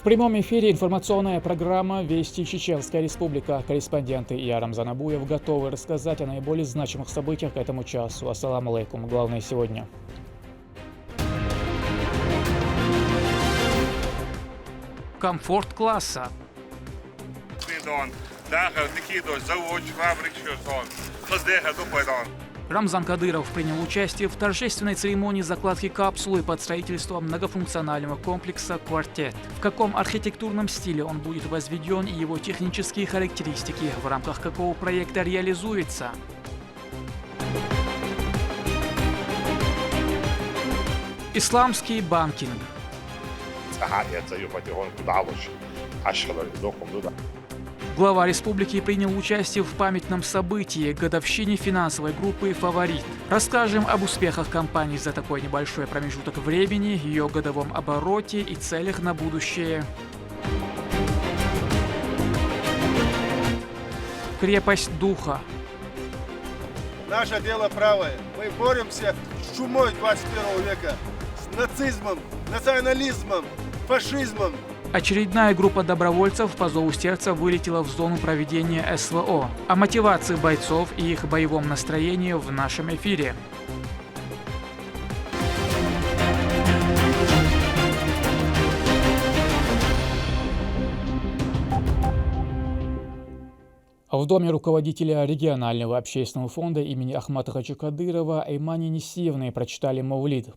В прямом эфире информационная программа «Вести Чеченская Республика». Корреспонденты я, Рамзан Абуев, готовы рассказать о наиболее значимых событиях к этому часу. Ассаламу алейкум. Главное сегодня. Комфорт класса. Рамзан Кадыров принял участие в торжественной церемонии закладки капсулы под строительство многофункционального комплекса «Квартет». В каком архитектурном стиле он будет возведен и его технические характеристики, в рамках какого проекта реализуется. Исламский банкинг. Глава республики принял участие в памятном событии – годовщине финансовой группы «Фаворит». Расскажем об успехах компании за такой небольшой промежуток времени, ее годовом обороте и целях на будущее. Крепость духа. Наше дело правое. Мы боремся с чумой 21 века, с нацизмом, национализмом, фашизмом. Очередная группа добровольцев по зову сердца вылетела в зону проведения СВО. О мотивации бойцов и их боевом настроении в нашем эфире. В доме руководителя регионального общественного фонда имени Ахмата Хаджи Кадырова Эймани Несиевны прочитали Мавлид.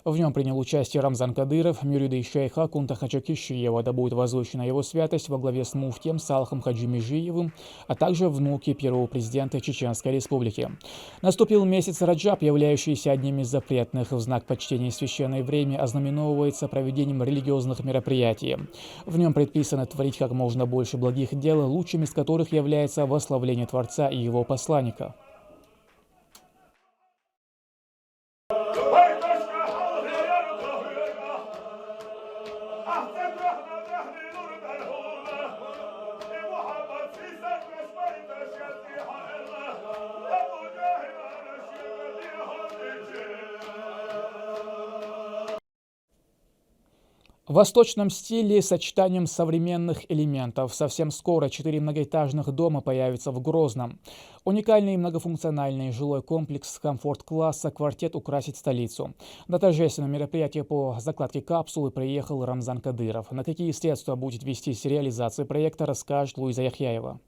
В нем принял участие Рамзан Кадыров, мюриды шейха Кунта Хаджи Кишиева, да будет возвышена его святость во главе с муфтием Салахом Хаджи Межиевым, а также внуки первого президента Чеченской Республики. Наступил месяц Раджаб, являющийся одним из запретных. В знак почтения священное время ознаменовывается проведением религиозных мероприятий. В нем предписано творить как можно больше благих дел, лучшим из которых является восславление Творца и его посланника. В восточном стиле с сочетанием современных элементов. Совсем скоро 4 многоэтажных дома появятся в Грозном. Уникальный многофункциональный жилой комплекс комфорт-класса «Квартет» украсит столицу. На торжественное мероприятие по закладке капсулы приехал Рамзан Кадыров. На какие средства будет вестись реализация проекта, расскажет Луиза Яхьяева.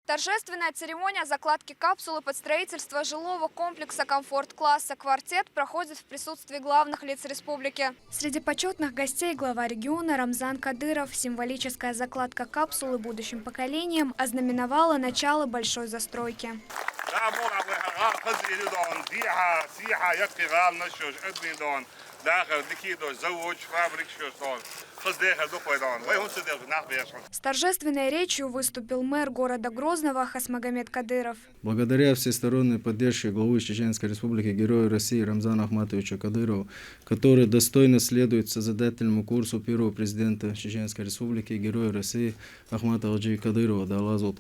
Торжественная церемония закладки капсулы под строительство жилого комплекса комфорт-класса «Квартет» проходит в присутствии главных лиц республики. Среди почетных гостей глава региона Рамзан Кадыров. Символическая закладка капсулы будущим поколениям ознаменовала начало большой застройки. С торжественной речью выступил мэр города Грозного Хасмагомед Кадыров. Благодаря всесторонней поддержке главы Чеченской Республики, героя России Рамзана Ахматовича Кадырова, который достойно следует созидательному курсу первого президента Чеченской Республики, героя России Ахмата Хаджи Кадырова, да Аллах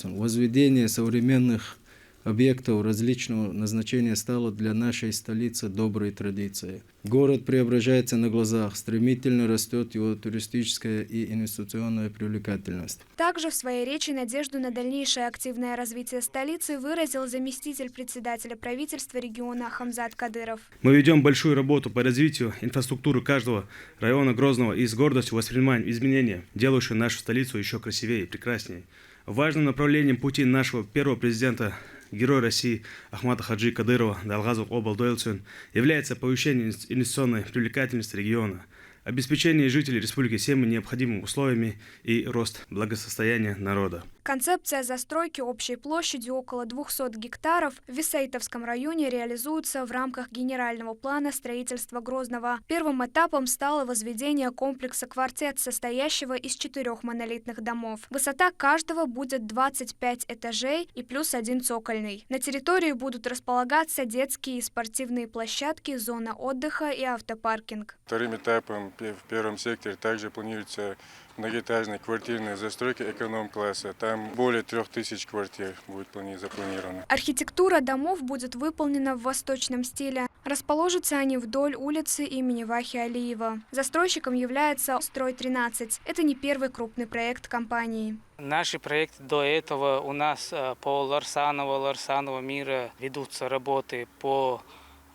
возведение современных объектов различного назначения стало для нашей столицы доброй традицией. Город преображается на глазах, стремительно растет его туристическая и инвестиционная привлекательность. Также в своей речи надежду на дальнейшее активное развитие столицы выразил заместитель председателя правительства региона Хамзат Кадыров. Мы ведем большую работу по развитию инфраструктуры каждого района Грозного и с гордостью воспринимаем изменения, делающие нашу столицу еще красивее и прекраснее. Важным направлением пути нашего первого президента, героя России Ахмата Хаджи Кадырова, Далгазов Обалдойлцин, является повышение инвестиционной привлекательности региона, обеспечение жителей республики всеми необходимыми условиями и рост благосостояния народа. Концепция застройки общей площадью около 200 гектаров в Висаитовском районе реализуется в рамках генерального плана строительства Грозного. Первым этапом стало возведение комплекса «Квартет», состоящего из 4 монолитных домов. Высота каждого будет 25 этажей и плюс 1 цокольный. На территории будут располагаться детские и спортивные площадки, зона отдыха и автопаркинг. Вторым этапом в первом секторе также планируется многоэтажная квартирная застройка эконом-класса. Там более 3000 квартир будет запланировано. Архитектура домов будет выполнена в восточном стиле. Расположатся они вдоль улицы имени Вахи Алиева. Застройщиком является «Строй-13». Это не первый крупный проект компании. Наши проекты до этого у нас по Ларсанова мира ведутся работы по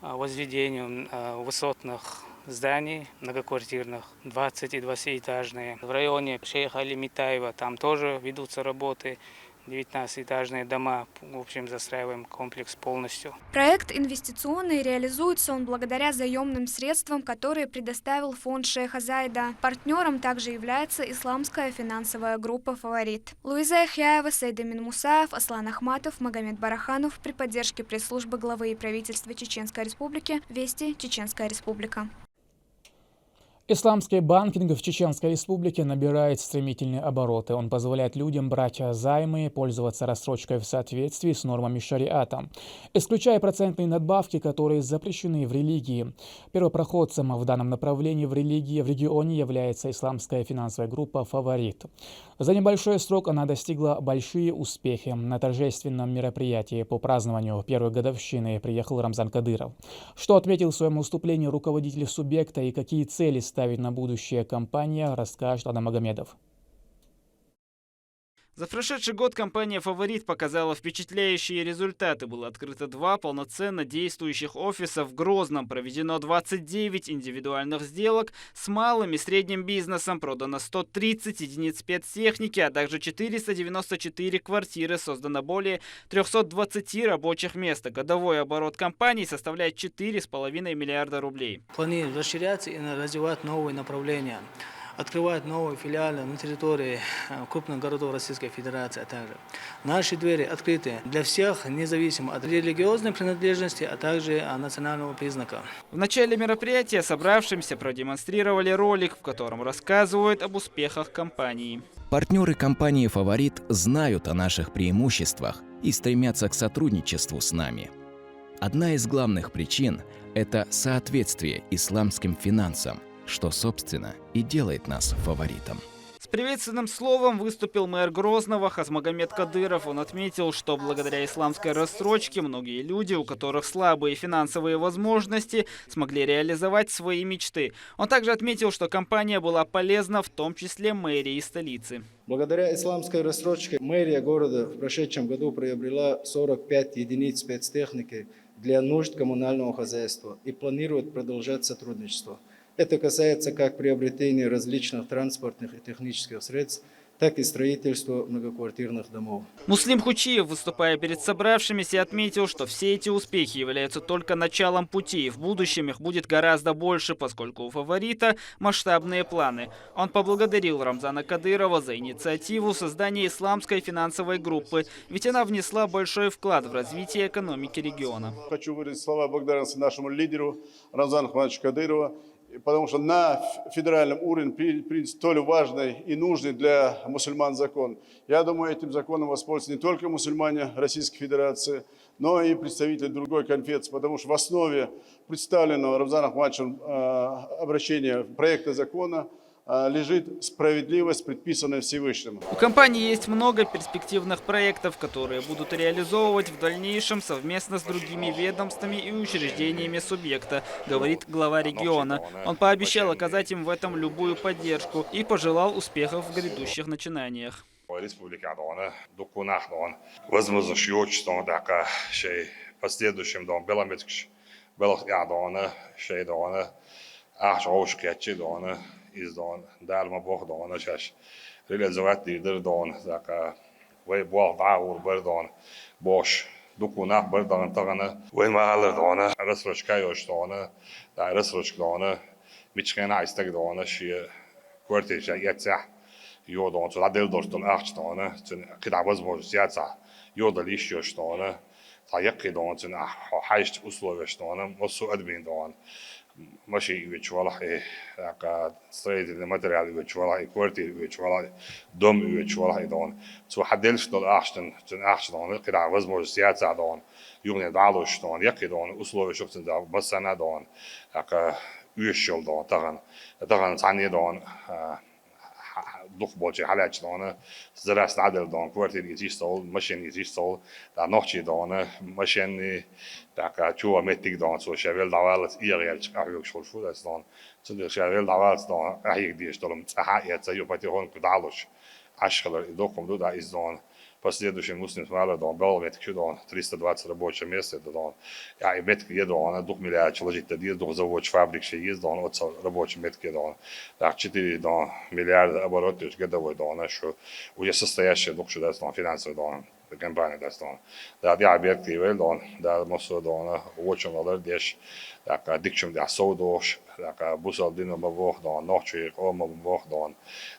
возведению высотных зданий многоквартирных, 20 и 20-этажные. В районе Шейха Али Митаева там тоже ведутся работы. 19-этажные дома, в общем, застраиваем комплекс полностью. Проект инвестиционный, реализуется он благодаря заемным средствам, которые предоставил фонд Шейха Зайда. Партнером также является исламская финансовая группа «Фаворит». Луиза Яхяева, Сайдамин Мусаев, Аслан Ахматов, Магомед Бараханов при поддержке пресс-службы главы и правительства Чеченской Республики «Вести. Чеченская Республика». Исламский банкинг в Чеченской Республике набирает стремительные обороты. Он позволяет людям брать займы, пользоваться рассрочкой в соответствии с нормами шариата, исключая процентные надбавки, которые запрещены в религии. Первопроходцем в данном направлении в регионе является исламская финансовая группа «Фаворит». За небольшой срок она достигла большие успехи. На торжественном мероприятии по празднованию первой годовщины приехал Рамзан Кадыров. Что отметил в своем выступлении руководитель субъекта и какие цели ставит на будущее компания, расскажет Адам Магомедов. За прошедший год компания «Фаворит» показала впечатляющие результаты. Было открыто 2 полноценно действующих офиса в Грозном. Проведено 29 индивидуальных сделок с малым и средним бизнесом. Продано 130 единиц спецтехники, а также 494 квартиры. Создано более 320 рабочих мест. Годовой оборот компании составляет 4,5 миллиарда рублей. Планируем расширяться и развивать новые направления. Открывать новые филиалы на территории крупных городов Российской Федерации, а также наши двери открыты для всех, независимо от религиозной принадлежности, а также национального признака. В начале мероприятия собравшимся продемонстрировали ролик, в котором рассказывают об успехах компании. Партнеры компании «Фаворит» знают о наших преимуществах и стремятся к сотрудничеству с нами. Одна из главных причин – это соответствие исламским финансам, что, собственно, и делает нас фаворитом. С приветственным словом выступил мэр Грозного Хазмагомед Кадыров. Он отметил, что благодаря исламской рассрочке многие люди, у которых слабые финансовые возможности, смогли реализовать свои мечты. Он также отметил, что компания была полезна в том числе мэрии столицы. Благодаря исламской рассрочке мэрия города в прошедшем году приобрела 45 единиц спецтехники для нужд коммунального хозяйства и планирует продолжать сотрудничество. Это касается как приобретения различных транспортных и технических средств, так и строительства многоквартирных домов. Муслим Хучиев, выступая перед собравшимися, отметил, что все эти успехи являются только началом пути, и в будущем их будет гораздо больше, поскольку у «Фаворита» масштабные планы. Он поблагодарил Рамзана Кадырова за инициативу создания исламской финансовой группы, ведь она внесла большой вклад в развитие экономики региона. Хочу выразить слова благодарности нашему лидеру Рамзану Ахматовичу Кадырову, потому что на федеральном уровне принят столь важный и нужный для мусульман закон. Я думаю, этим законом воспользуются не только мусульмане Российской Федерации, но и представители другой конфессии, потому что в основе представленного Рамзаном Ахматовичем обращения проекта закона лежит справедливость, предписанная Всевышним. У компании есть много перспективных проектов, которые будут реализовывать в дальнейшем совместно с другими ведомствами и учреждениями субъекта, говорит глава региона. Он пообещал оказать им в этом любую поддержку и пожелал успехов в грядущих начинаниях. Издон, дальма бог дон, чаш реализовать лидер дон, зака вей бог даур бердон, бош дукунах бердон тагана, вей махалер дона, рассрочка ёш дона, да рассрочка дона, мичкена истек дона, ши квартирша яца, ёдон, so ладел дон ахч дона, когда возможность яца, ёдал еще дона, та якки дон, хайст условия дона, мосу админ дон. Маши üvetsvalai, aga sträidiline materjal üvetsvalai, kvartiir üvetsvalai, dom üvetsvalai doon. Så hadelst до aastan doon, когда возможность яца doon, югне далуш doon, яки doon, условия шоктен да басана doon, aga üvetsval doon, tagan sani doon, дух больше халять дона, зарас надел дон, квартиры изистол, машины изистол, да ночи дона, машины, так чува метик дон, so шавел давалец иерельч, ахюк шулфу дас дон, цендер шавел давалец дон, ахик диеш долом, яца ю патихон кудалуш, ашхалар и дохом дуда из дон. Последующий муслим смала дон Белветк дон 320 рабочих мест дон я и метки дон 2 миллиарда человек дир дон завод фабрик ще есть дон от рабочих метки дон так 4 дон миллиарда оборот годовой дон что уже состоящий дух что дон финансовый дон компания дон да я объекты дон да мосо дон очень много деш так дикчем да соудош так бусал динамо вох дон ночи ома вох дон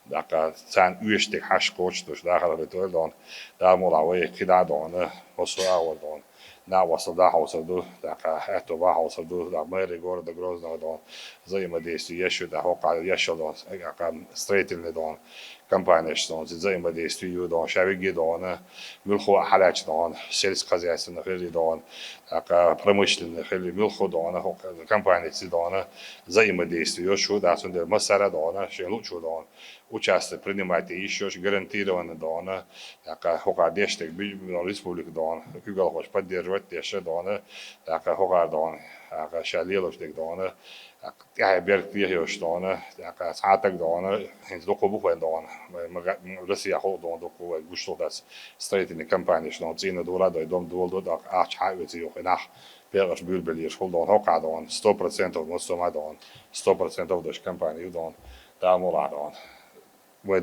так цан уйстик хаш коч dus daar gaan we door dan daar moet we kida dan мосо ауа дон на was да хауса до так это ва хауса до да мэри города Грозного дон взаимодействие еще да хока еще дон как строительный дон компания что взаимодействие дон шавиги дон милхо халяч дон сельскохозяйственных или дон так промышленных или милхо дон компания дон взаимодействие что да сундер масара дон шелучу дон участвовать, принимать еще гарантированно дона, так хока дештек республика дон, кугал хоч поддерживать деше дона, так хока дон, так шалиловштек дона, так я берг вирьёш дона, так сатак дона, хинз доку бухвен дона, Россия хол дон доку гуштол дас строительной компании, что он цена дула дой дом дол так ач хайвец ее нах. Первый бюльбелир шел дон хока дон, 100% мосома дон, 100% дош компании дон, да мула дон. В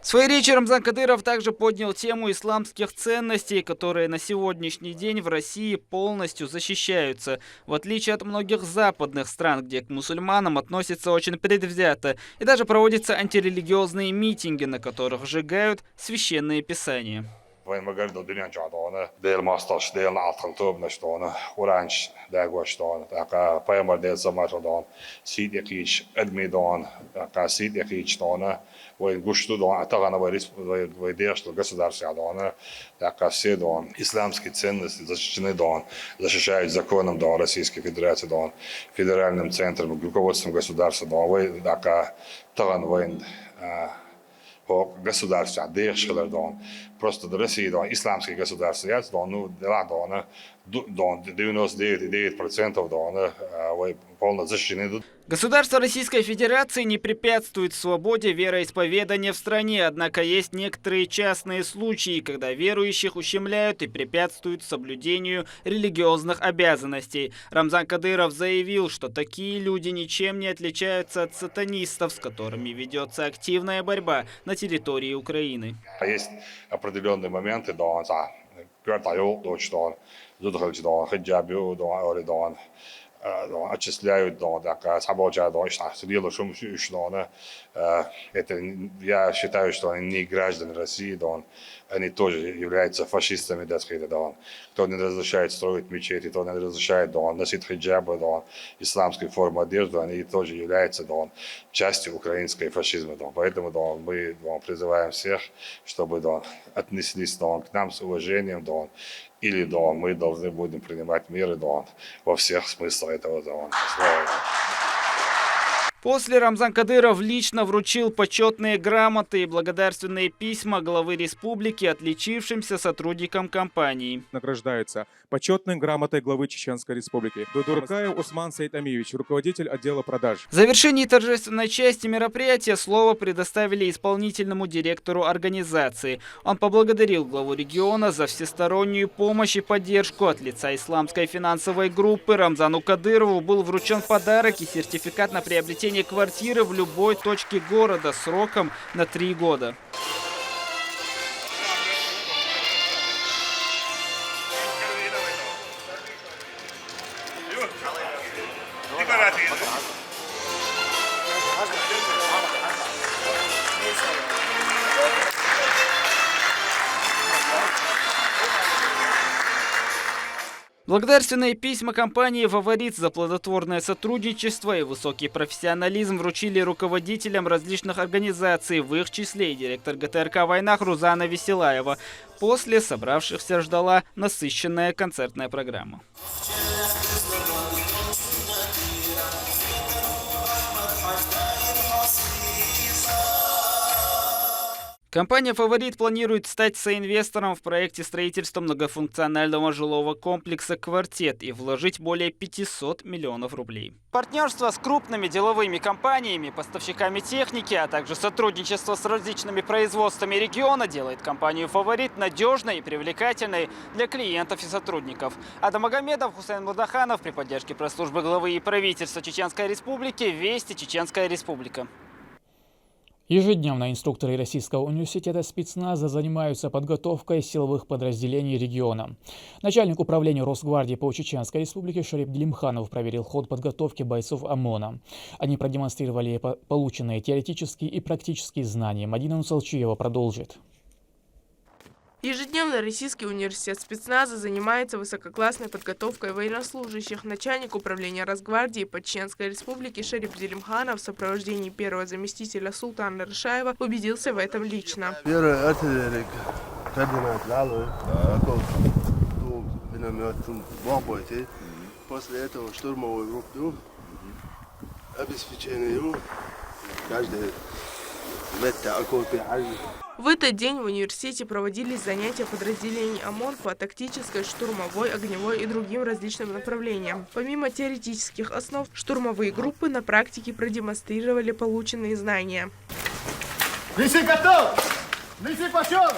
своей речи Рамзан Кадыров также поднял тему исламских ценностей, которые на сегодняшний день в России полностью защищаются, в отличие от многих западных стран, где к мусульманам относятся очень предвзято, и даже проводятся антирелигиозные митинги, на которых сжигают священные писания. Vajmagardo dünyancsádon, délmasztas, délnáltaltöbbneston, orancs degoston, tehát pajamar délszamásodon, szídjekics, edmidon, tehát szídjekicston, vagy gustudon, tagana vagy дélstől государствядон, tehát седон, исламские ценности защищены дон, защищают законом дон Российской Федерации дон, федеральным центром, руководством государства дон, вы така tagana воин по государству, дешевле дон, просто до России дон, исламские государства, я дон, ну дела дона, дон 99% дона, вы полно защищены. Государство Российской Федерации не препятствует свободе вероисповедания в стране, однако есть некоторые частные случаи, когда верующих ущемляют и препятствуют соблюдению религиозных обязанностей. Рамзан Кадыров заявил, что такие люди ничем не отличаются от сатанистов, с которыми ведется активная борьба на территории Украины. Есть определенные моменты, отчисляют, так, это я считаю, что они не граждане России, они тоже являются фашистами, кто не разрешает строить мечети, кто не разрешает носить хиджабы, исламскую форму одежды, они тоже являются частью украинской фашизма. Поэтому мы призываем всех, чтобы отнеслись к нам с уважением, или мы должны будем принимать меры во всех смыслах этого слова. После Рамзан Кадыров лично вручил почетные грамоты и благодарственные письма главы республики отличившимся сотрудникам компании. Награждается почетной грамотой главы Чеченской Республики Дудуркаев Усман Сейтамиевич, руководитель отдела продаж. В завершении торжественной части мероприятия слово предоставили исполнительному директору организации. Он поблагодарил главу региона за всестороннюю помощь и поддержку. От лица исламской финансовой группы Рамзану Кадырову был вручен подарок и сертификат на приобретение квартиры в любой точке города сроком на 3 года. Благодарственные письма компании «Фаворит» за плодотворное сотрудничество и высокий профессионализм вручили руководителям различных организаций, в их числе и директор ГТРК «Войнах» Рузана Веселаева. После собравшихся ждала насыщенная концертная программа. Компания «Фаворит» планирует стать соинвестором в проекте строительства многофункционального жилого комплекса «Квартет» и вложить более 500 миллионов рублей. Партнерство с крупными деловыми компаниями, поставщиками техники, а также сотрудничество с различными производствами региона делает компанию «Фаворит» надежной и привлекательной для клиентов и сотрудников. Адам Магомедов, Хусейн Мудаханов при поддержке пресс-службы главы и правительства Чеченской Республики, Вести, Чеченская Республика. Ежедневно инструкторы Российского университета спецназа занимаются подготовкой силовых подразделений региона. Начальник управления Росгвардии по Чеченской Республике Шарип Делимханов проверил ход подготовки бойцов ОМОНа. Они продемонстрировали полученные теоретические и практические знания. Мадина Нусалчиева продолжит. Ежедневно Российский университет спецназа занимается высококлассной подготовкой военнослужащих. Начальник управления Росгвардии по Чеченской Республике Шарип Делимханов в сопровождении первого заместителя Султана Рышаева убедился в этом лично. После этого штурмовой группы обеспечение каждый В этот день в университете проводились занятия подразделений ОМОН по тактической, штурмовой, огневой и другим различным направлениям. Помимо теоретических основ, штурмовые группы на практике продемонстрировали полученные знания. Неси готов! Неси пошел!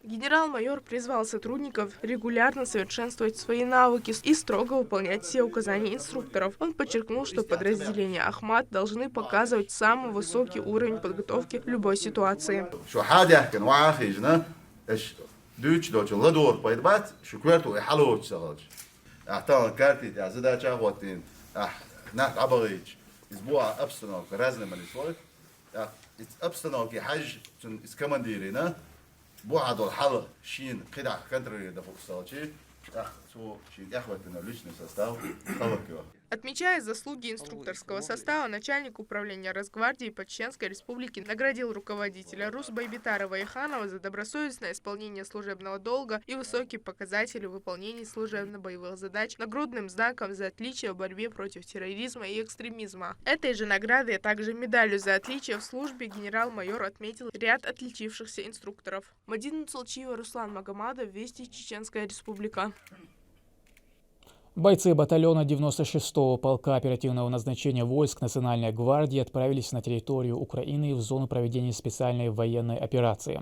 Генерал-майор призвал сотрудников регулярно совершенствовать свои навыки и строго выполнять все указания инструкторов. Он подчеркнул, что подразделения Ахмат должны показывать самый высокий уровень подготовки в любой ситуации. بعد الحلقة شين قطع كنتري دفوق الصوتي شو شين إخوتنا ليش نسستاو طبعا. Отмечая заслуги инструкторского состава, начальник управления Росгвардии по Чеченской Республике наградил руководителя РУС Байбитара Ваиханова за добросовестное исполнение служебного долга и высокие показатели выполнения служебно-боевых задач нагрудным знаком за отличие в борьбе против терроризма и экстремизма. Этой же наградой, а также медалью за отличие в службе генерал-майор отметил ряд отличившихся инструкторов. Мадина Нусалчиева, Руслан Магомадов, Вести, Чеченская Республика. Бойцы батальона 96-го полка оперативного назначения войск Национальной гвардии отправились на территорию Украины в зону проведения специальной военной операции.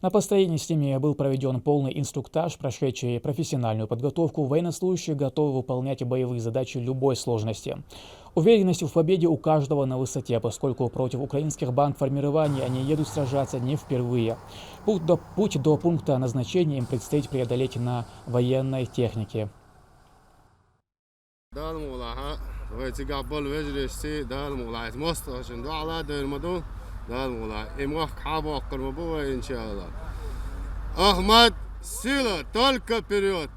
На построении с ними был проведен полный инструктаж, прошедший профессиональную подготовку. Военнослужащие готовы выполнять боевые задачи любой сложности. Уверенность в победе у каждого на высоте, поскольку против украинских бандформирований они едут сражаться не впервые. Путь до пункта назначения им предстоит преодолеть на военной технике. Ахмат, сила, только вперед!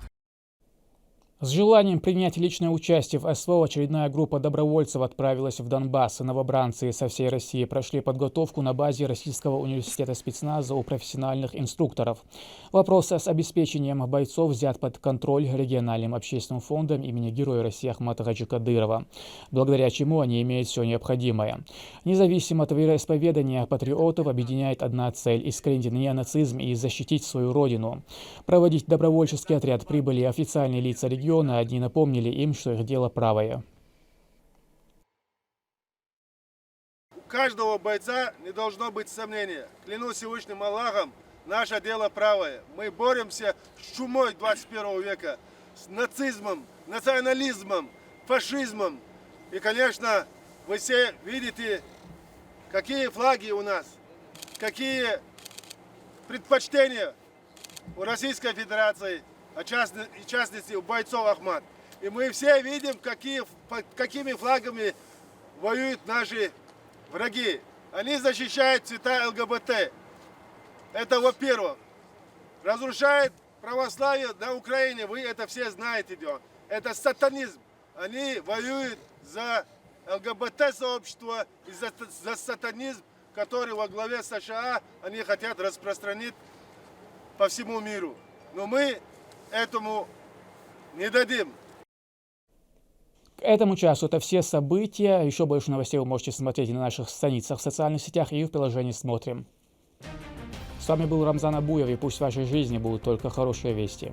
С желанием принять личное участие в СВО очередная группа добровольцев отправилась в Донбасс. Новобранцы со всей России прошли подготовку на базе Российского университета спецназа у профессиональных инструкторов. Вопрос с обеспечением бойцов взят под контроль региональным общественным фондом имени Героя России Ахмата Хаджи Кадырова, благодаря чему они имеют все необходимое. Независимо от вероисповедания патриотов объединяет одна цель – искоренить неонацизм и защитить свою родину. Проводить добровольческий отряд прибыли официальные лица региона. Одни напомнили им, что их дело правое. У каждого бойца не должно быть сомнения. Клянусь Всевышним Аллахом, наше дело правое. Мы боремся с чумой 21 века, с нацизмом, национализмом, фашизмом. И, конечно, вы все видите, какие флаги у нас, какие предпочтения у Российской Федерации, в частности, у бойцов Ахмат. И мы все видим, какими флагами воюют наши враги. Они защищают цвета ЛГБТ. Это во-первых. Разрушает православие на Украине. Вы это все знаете. Это сатанизм. Они воюют за ЛГБТ-сообщество и за сатанизм, который во главе США они хотят распространить по всему миру. Но мы этому не дадим. К этому часу это все события. Еще больше новостей вы можете смотреть на наших страницах в социальных сетях и в приложении «Смотрим». С вами был Рамзан Абуев, и пусть в вашей жизни будут только хорошие вести.